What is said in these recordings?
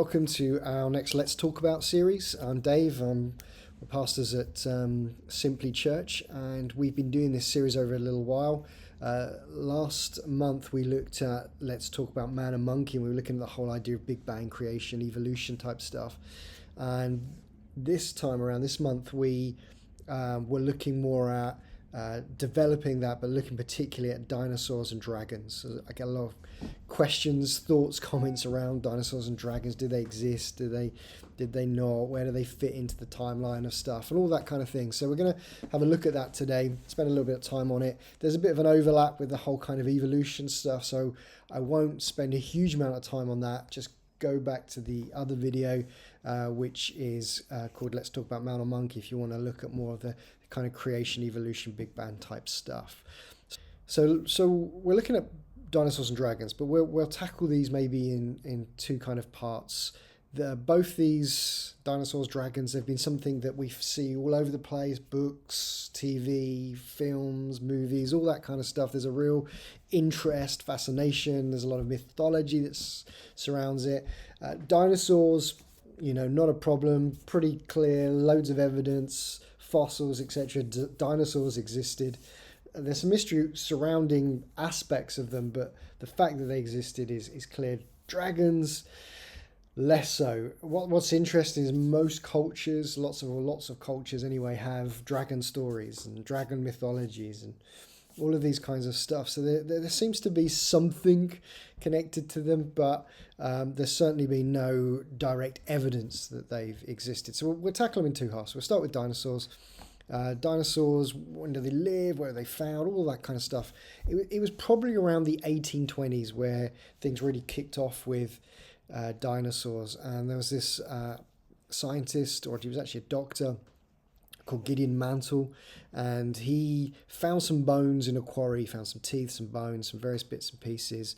welcome to our next Let's Talk About series. I'm Dave, I'm the pastors at Simply Church, and we've been doing this series over a little while. Last month we looked at Let's Talk About Man and Monkey, and we were looking at the whole idea of Big Bang creation, evolution type stuff. And this time around, this month, we were looking more at developing that, but looking particularly at dinosaurs and dragons. So I get a lot of questions, thoughts, comments around dinosaurs and dragons. Do they exist? Did they not? Where do they fit into the timeline of stuff and all that kind of thing? So we're going to have a look at that today, spend a little bit of time on it. There's a bit of an overlap with the whole kind of evolution stuff, so I won't spend a huge amount of time on that. Just go back to the other video, which is called Let's Talk About Man or Monkey, if you want to look at more of the kind of creation, evolution, Big Bang type stuff. So we're looking at dinosaurs and dragons, but we'll tackle these maybe in two kind of parts. Both these dinosaurs, dragons, have been something that we see all over the place: books, TV, films, movies, all that kind of stuff. There's a real interest, fascination. There's a lot of mythology that surrounds it. Dinosaurs, not a problem, pretty clear, loads of evidence, fossils, etc. Dinosaurs existed. There's some mystery surrounding aspects of them, but the fact that they existed is clear. Dragons, less so. What's interesting is most cultures, lots of cultures anyway, have dragon stories and dragon mythologies and all of these kinds of stuff. So there seems to be something connected to them, but there's certainly been no direct evidence that they've existed. So we'll tackle them in two halves. We'll start with dinosaurs. Dinosaurs, when do they live, where are they found, all that kind of stuff. It was probably around the 1820s where things really kicked off with dinosaurs. And there was this scientist, or he was actually a doctor, called Gideon Mantle, and he found some bones in a quarry. He found some teeth, some bones, some various bits and pieces,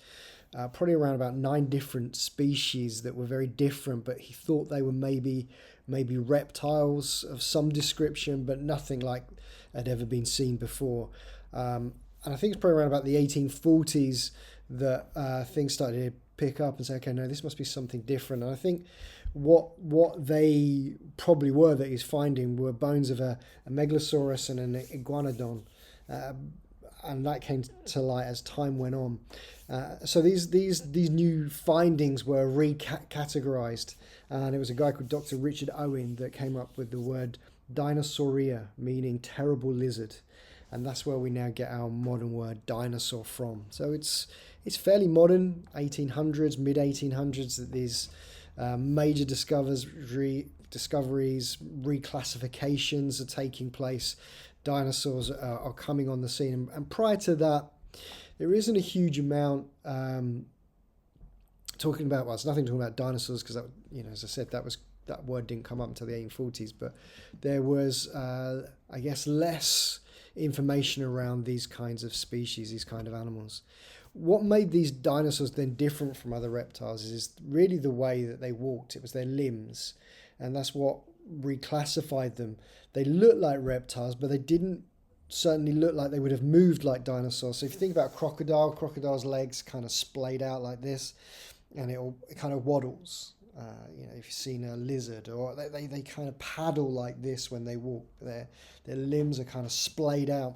probably around about 9 different species that were very different, but he thought they were maybe reptiles of some description, but nothing like had ever been seen before. And I think it's probably around about the 1840s that things started to pick up and say, okay, no, this must be something different. And I think what they probably were that he's finding were bones of a megalosaurus and an iguanodon, and that came to light as time went on. So these new findings were recategorized, and it was a guy called Dr. Richard Owen that came up with the word Dinosauria, meaning terrible lizard, and that's where we now get our modern word dinosaur from. So it's fairly modern, 1800s, mid 1800s, that these major discoveries, reclassifications are taking place. Dinosaurs are coming on the scene, and prior to that, there isn't a huge amount talking about. Well, it's nothing talking about dinosaurs because as I said, that word didn't come up until the 1840s. But there was, I guess, less information around these kinds of species, these kind of animals. What made these dinosaurs then different from other reptiles is really the way that they walked. It was their limbs, and that's what reclassified them. They looked like reptiles, but they didn't certainly look like they would have moved like dinosaurs. So if you think about crocodile's legs kind of splayed out like this, and it kind of waddles. If you've seen a lizard, or they kind of paddle like this when they walk. Their limbs are kind of splayed out.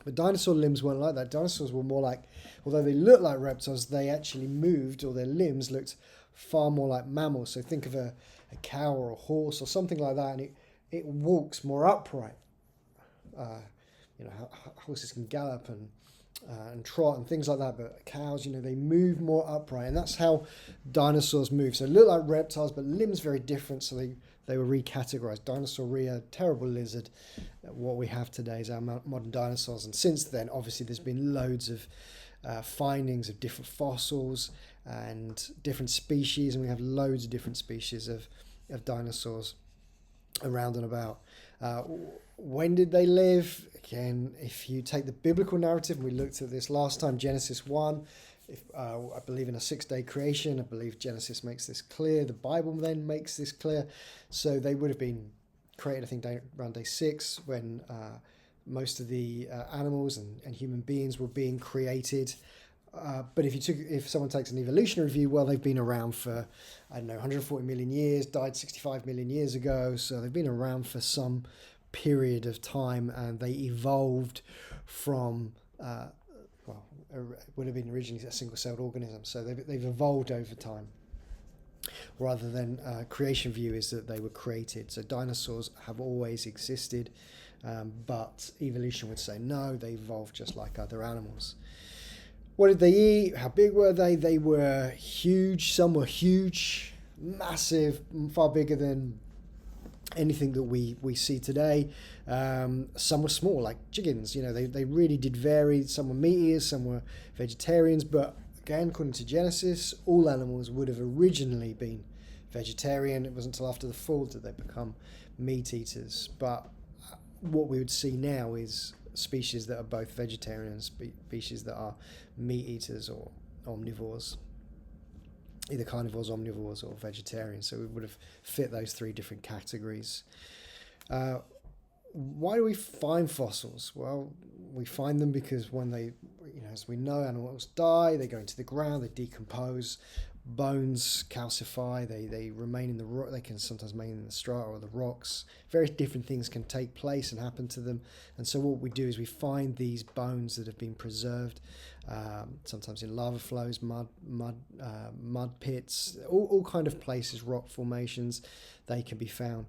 But dinosaur limbs weren't like that. Dinosaurs were more like, although they looked like reptiles, they actually moved, or their limbs looked far more like mammals. So think of a cow or a horse or something like that, and it walks more upright. Horses can gallop and trot and things like that, but cows, they move more upright, and that's how dinosaurs move. So they look like reptiles, but limbs very different, so they were recategorized. Dinosauria, terrible lizard. What we have today is our modern dinosaurs, and since then, obviously, there's been loads of findings of different fossils and different species, and we have loads of different species of dinosaurs around and about. When did they live? Again, if you take the biblical narrative, and we looked at this last time, Genesis 1, I believe in a 6-day creation. I believe Genesis makes this clear. The Bible then makes this clear. So they would have been created, I think, around day 6, when most of the animals and human beings were being created. But if someone takes an evolutionary view, well, they've been around for, I don't know, 140 million years, died 65 million years ago, so they've been around for some period of time, and they evolved from, it would have been originally a single-celled organism, so they've evolved over time, rather than creation view is that they were created. So dinosaurs have always existed, but evolution would say no, they evolved just like other animals. What did they eat? How big were they? They were huge. Some were huge, massive, far bigger than anything that we see today. Some were small, like chickens. They really did vary. Some were meat eaters, some were vegetarians. But again, according to Genesis, all animals would have originally been vegetarian. It wasn't until after the fall that they become meat eaters. But what we would see now is species that are both vegetarian and species that are meat eaters or omnivores, either carnivores, omnivores, or vegetarians. So we would have fit those three different categories. Why do we find fossils? Well, we find them because when they, as we know, animals die, they go into the ground, they decompose, bones calcify, they remain in the rock, they can sometimes remain in the strata or the rocks. Various different things can take place and happen to them, and so what we do is we find these bones that have been preserved, sometimes in lava flows, mud pits, all kind of places, rock formations, they can be found.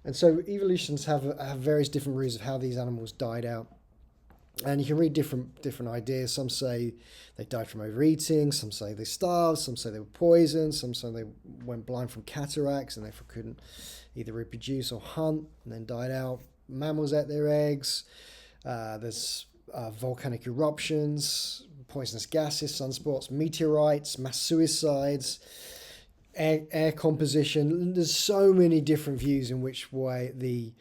And so evolutionists have various different views of how these animals died out. And you can read different ideas. Some say they died from overeating, some say they starved, some say they were poisoned, some say they went blind from cataracts and therefore couldn't either reproduce or hunt and then died out. Mammals ate their eggs. There's volcanic eruptions, poisonous gases, sunspots, meteorites, mass suicides, air composition. There's so many different views in which way the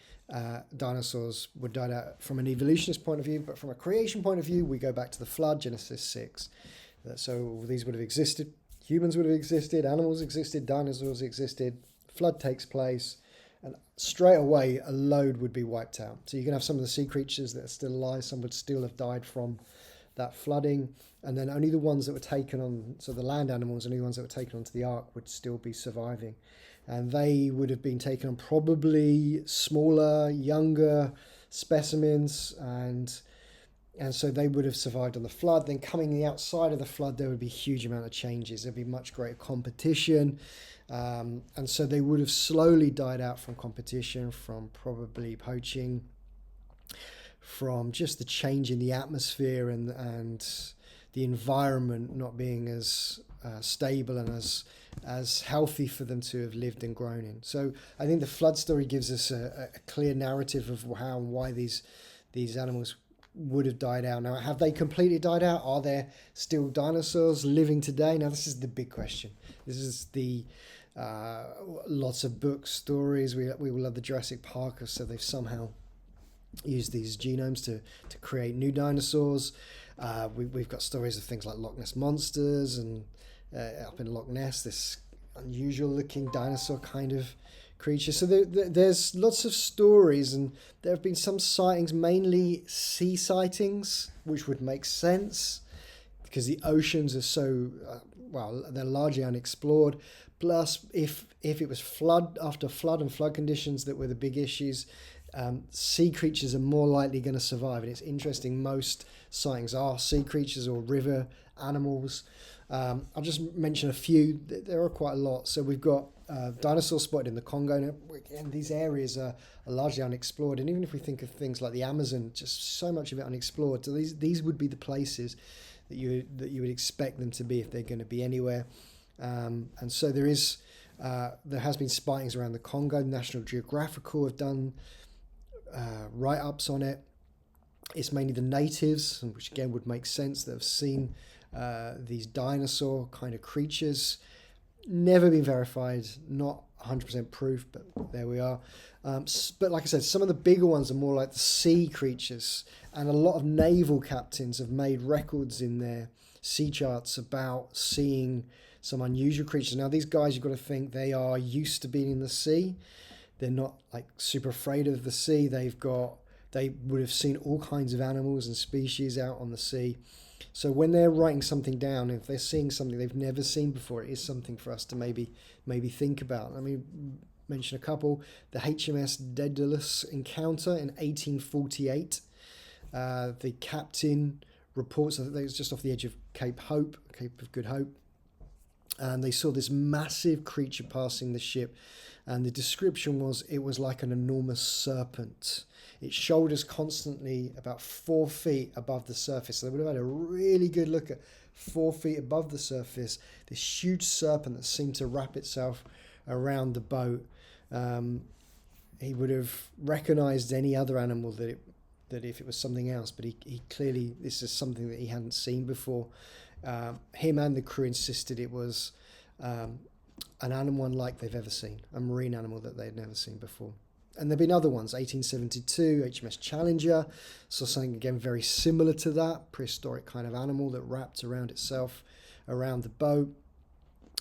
dinosaurs were died out from an evolutionist point of view, but from a creation point of view, we go back to the flood, Genesis 6. So these would have existed, humans would have existed, animals existed, dinosaurs existed, flood takes place, and straight away a load would be wiped out. So you can have some of the sea creatures that are still alive, some would still have died from that flooding, and then only the ones that were taken on, so the land animals, only the ones that were taken onto the ark would still be surviving. And they would have been taken on probably smaller, younger specimens, and so they would have survived on the flood. Then coming the outside of the flood, there would be a huge amount of changes. There'd be much greater competition, and so they would have slowly died out from competition, from probably poaching, from just the change in the atmosphere and the environment not being as stable and as healthy for them to have lived and grown in. So I think the flood story gives us a clear narrative of how and why these animals would have died out. Now, have they completely died out? Are there still dinosaurs living today? Now, this is the big question. This is the lots of books, stories. We will love the Jurassic Park, so they've somehow used these genomes to create new dinosaurs. We've got stories of things like Loch Ness monsters, and up in Loch Ness, this unusual looking dinosaur kind of creature. So there's lots of stories, and there have been some sightings, mainly sea sightings, which would make sense because the oceans are so, they're largely unexplored. Plus, if it was flood after flood and flood conditions that were the big issues, sea creatures are more likely going to survive. And it's interesting, most sightings are sea creatures or river animals. I'll just mention a few. There are quite a lot. So we've got dinosaurs spotted in the Congo. Now, again, these areas are largely unexplored. And even if we think of things like the Amazon, just so much of it unexplored. So these would be the places that you would expect them to be if they're going to be anywhere. And so there has been sightings around the Congo. National Geographical have done write-ups on it. It's mainly the natives, which again would make sense, that have seen these dinosaur kind of creatures. Never been verified, not 100% proof, but there we are. But like I said, some of the bigger ones are more like the sea creatures, and a lot of naval captains have made records in their sea charts about seeing some unusual creatures. Now, these guys, you've got to think, they are used to being in the sea. They're not like super afraid of the sea. They've got They would have seen all kinds of animals and species out on the sea. So when they're writing something down, if they're seeing something they've never seen before, it is something for us to maybe think about. I mean, mention a couple. The HMS Daedalus encounter in 1848. The captain reports that it was just off the edge of Cape of Good Hope, and they saw this massive creature passing the ship, and the description was it was like an enormous serpent. Its shoulders constantly about 4 feet above the surface. So they would have had a really good look at 4 feet above the surface, this huge serpent that seemed to wrap itself around the boat. He would have recognized any other animal that if it was something else, but he clearly, this is something that he hadn't seen before. Him and the crew insisted it was an animal unlike they've ever seen, a marine animal that they'd never seen before. And there've been other ones. 1872, HMS Challenger saw something again very similar to that, prehistoric kind of animal that wrapped around itself around the boat.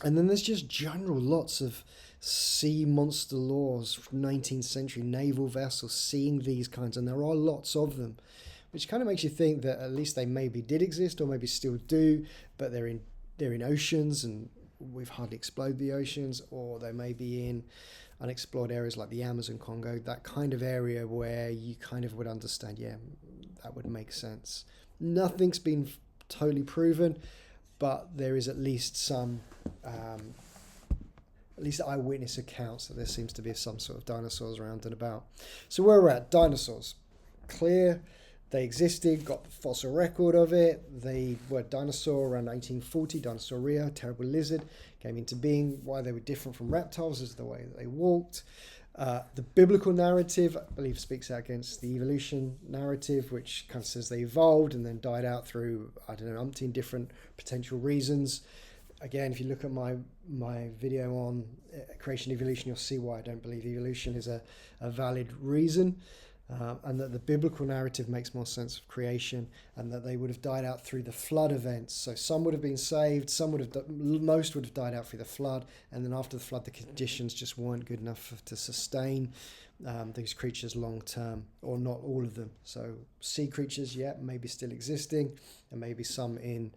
And then there's just general lots of sea monster laws from 19th century naval vessels seeing these kinds, and there are lots of them, which kind of makes you think that at least they maybe did exist or maybe still do, but they're in oceans and we've hardly explored the oceans, or they may be in unexplored areas like the Amazon Congo, that kind of area where you kind of would understand, yeah, that would make sense. Nothing's been totally proven, but there is at least some eyewitness accounts that there seems to be some sort of dinosaurs around and about. So where we're at, dinosaurs. Clear, they existed, got the fossil record of it. The word dinosaur around 1940, Dinosauria, terrible lizard, came into being. Why they were different from reptiles is the way that they walked. The biblical narrative, I believe, speaks out against the evolution narrative, which kind of says they evolved and then died out through, umpteen different potential reasons. Again, if you look at my video on creation evolution, you'll see why I don't believe evolution is a valid reason, and that the biblical narrative makes more sense of creation, and that they would have died out through the flood events. So some would have been saved, most would have died out through the flood, and then after the flood, the conditions just weren't good enough to sustain these creatures long term, or not all of them. So sea creatures, yeah, maybe still existing, and maybe some in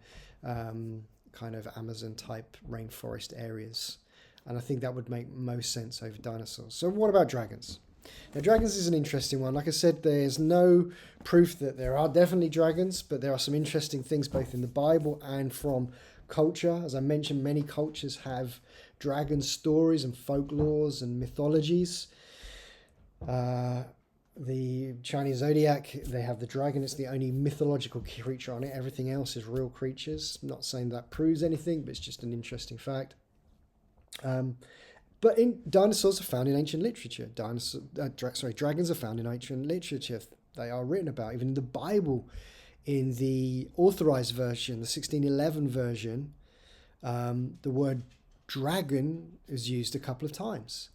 kind of Amazon type rainforest areas, and I think that would make most sense over dinosaurs. So what about dragons? Now, dragons is an interesting one. Like I said, there's no proof that there are definitely dragons, but there are some interesting things both in the Bible and from culture. As I mentioned, many cultures have dragon stories and folklores and mythologies. The Chinese zodiac, they have the dragon. It's the only mythological creature on it. Everything else is real creatures. I'm not saying that proves anything, but it's just an interesting fact. But dinosaurs are found in ancient literature. Dragons are found in ancient literature. They are written about, even in the Bible, in the authorized version, the 1611 version. The word dragon is used a couple of times,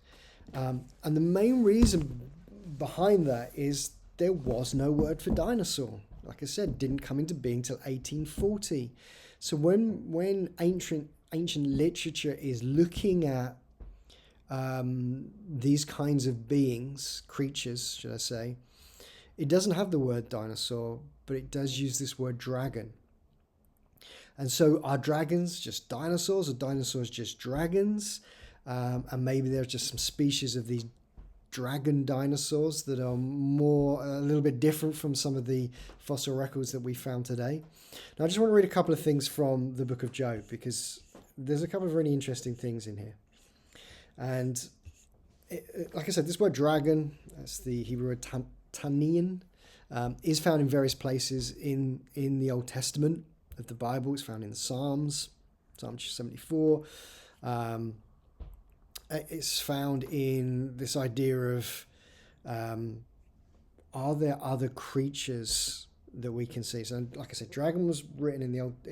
and the main reason behind that is there was no word for dinosaur. Like I said, didn't come into being till 1840. So when ancient literature is looking at these kinds of beings, creatures, should I say, it doesn't have the word dinosaur, but it does use this word dragon. And so are dragons just dinosaurs? Are dinosaurs just dragons? And maybe there's just some species of these dragon dinosaurs that are a little bit different from some of the fossil records that we found today. Now, I just want to read a couple of things from the book of Job, because there's a couple of really interesting things in here. And like I said, this word dragon, that's the Hebrew word Tanian, is found in various places in the Old Testament of the Bible. It's found in the Psalm 74. It's found in this idea of, are there other creatures that we can see? So, like I said, dragon was written in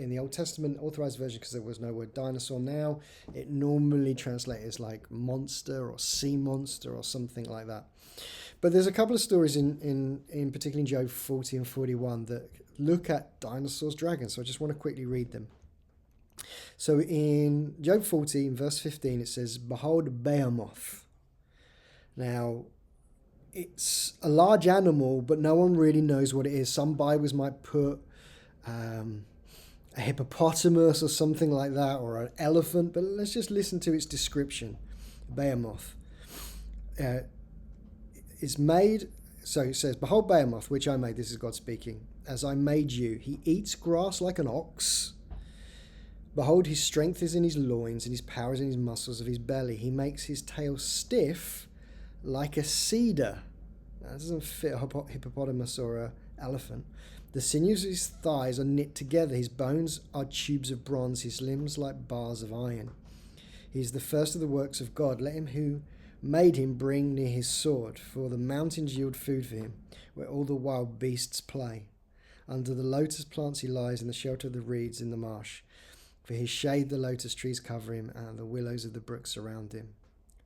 the Old Testament authorized version because there was no word dinosaur. Now it normally translates as like monster or sea monster or something like that. But there's a couple of stories in particularly in Job 40 and 41 that look at dinosaurs, dragons. So I just want to quickly read them. So in Job 40, in verse 15, it says, "Behold, Behemoth." Now, it's a large animal, but no one really knows what it is. Some Bibles might put a hippopotamus or something like that, or an elephant, but let's just listen to its description. Behemoth. Is made, so it says, "Behold Behemoth, which I made," this is God speaking, "as I made you. He eats grass like an ox. Behold, his strength is in his loins, and his power is in his muscles of his belly. He makes his tail stiff like a cedar." That doesn't fit a hippopotamus or an elephant. "The sinews of his thighs are knit together. His bones are tubes of bronze, his limbs like bars of iron. He is the first of the works of God. Let him who made him bring near his sword, for the mountains yield food for him, where all the wild beasts play. Under the lotus plants he lies, in the shelter of the reeds in the marsh. For his shade the lotus trees cover him, and the willows of the brook surround him.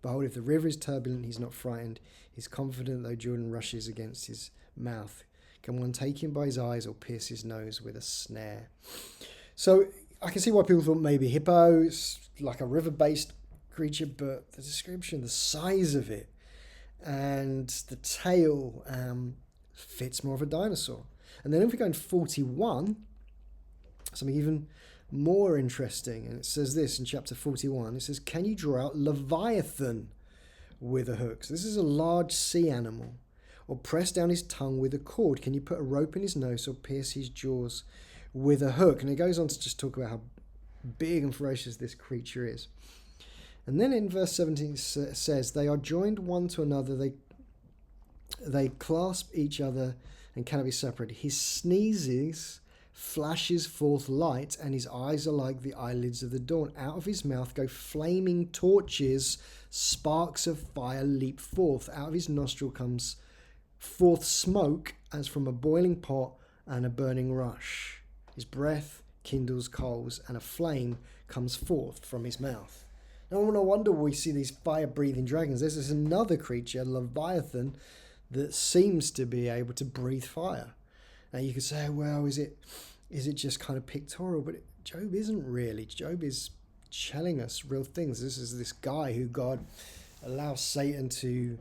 Behold, if the river is turbulent, he's not frightened. He's confident, though Jordan rushes against his mouth. Can one take him by his eyes, or pierce his nose with a snare?" So I can see why people thought maybe hippo is like a river-based creature, but the description, the size of it, and the tail fits more of a dinosaur. And then if we go in 41, something even more interesting, and it says this in chapter 41, it says, "Can you draw out Leviathan with a hook?" So this is a large sea animal. "Or press down his tongue with a cord? Can you put a rope in his nose, or pierce his jaws with a hook?" And it goes on to just talk about how big and ferocious this creature is. And then in verse 17 it says, "They are joined one to another, they clasp each other and cannot be separated. His sneezes flashes forth light, and his eyes are like the eyelids of the dawn. Out of his mouth go flaming torches, sparks of fire leap forth. Out of his nostril comes forth smoke as from a boiling pot and a burning rush. His breath kindles coals, and a flame comes forth from his mouth." Now, no wonder we see these fire-breathing dragons. This is another creature, Leviathan, that seems to be able to breathe fire. Now, you could say, well, is it just kind of pictorial? But Job isn't really. Job is telling us real things. This is this guy who God allows Satan to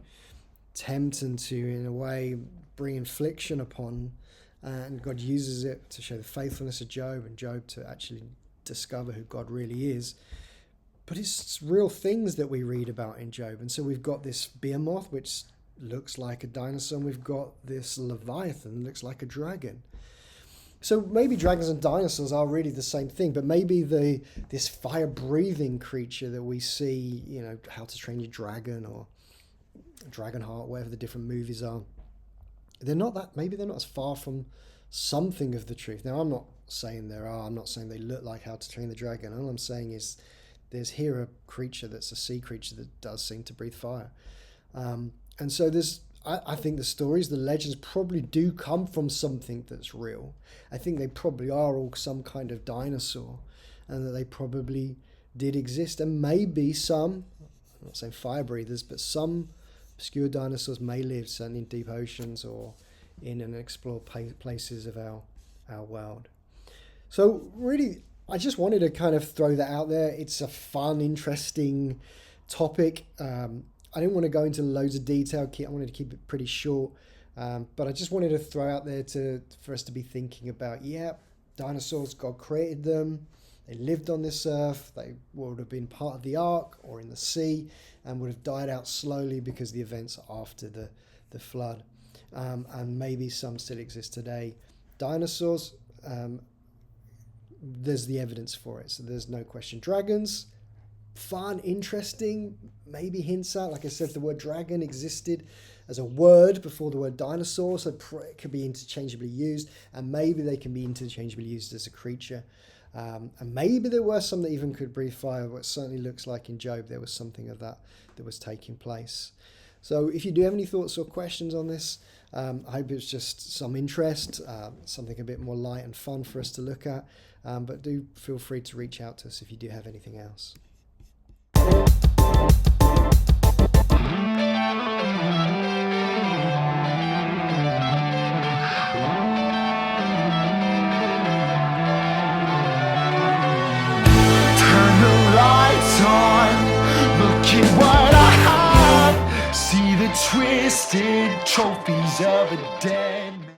tempt and to, in a way, bring infliction upon. And God uses it to show the faithfulness of Job, and Job to actually discover who God really is. But it's real things that we read about in Job. And so we've got this behemoth, which looks like a dinosaur, and we've got this Leviathan, looks like a dragon. So maybe dragons and dinosaurs are really the same thing, but maybe this fire-breathing creature that we see, How to Train Your Dragon or Dragonheart, whatever the different movies are, maybe they're not as far from something of the truth. Now, I'm not saying there are. I'm not saying they look like How to Train the Dragon. All I'm saying is there's here a creature that's a sea creature that does seem to breathe fire. And so I think the stories, the legends probably do come from something that's real. I think they probably are all some kind of dinosaur, and that they probably did exist. And maybe some, I'm not saying fire breathers, but some obscure dinosaurs may live certainly in deep oceans or in unexplored places of our world. So really, I just wanted to kind of throw that out there. It's a fun, interesting topic. I didn't want to go into loads of detail. I wanted to keep it pretty short. But I just wanted to throw out there for us to be thinking about, dinosaurs, God created them. They lived on this earth. They would have been part of the ark or in the sea and would have died out slowly because of the events after the flood. And maybe some still exist today. Dinosaurs, there's the evidence for it, so there's no question. Dragons, fun, interesting, maybe hints at, like I said, the word dragon existed as a word before the word dinosaur, so it could be interchangeably used, and maybe they can be interchangeably used as a creature. And maybe there were some that even could breathe fire, but it certainly looks like in Job there was something of that was taking place. So if you do have any thoughts or questions on this, I hope it's just some interest, something a bit more light and fun for us to look at. But do feel free to reach out to us if you do have anything else. Turn the lights on, look at what I have. See the Twisted trophies of a dead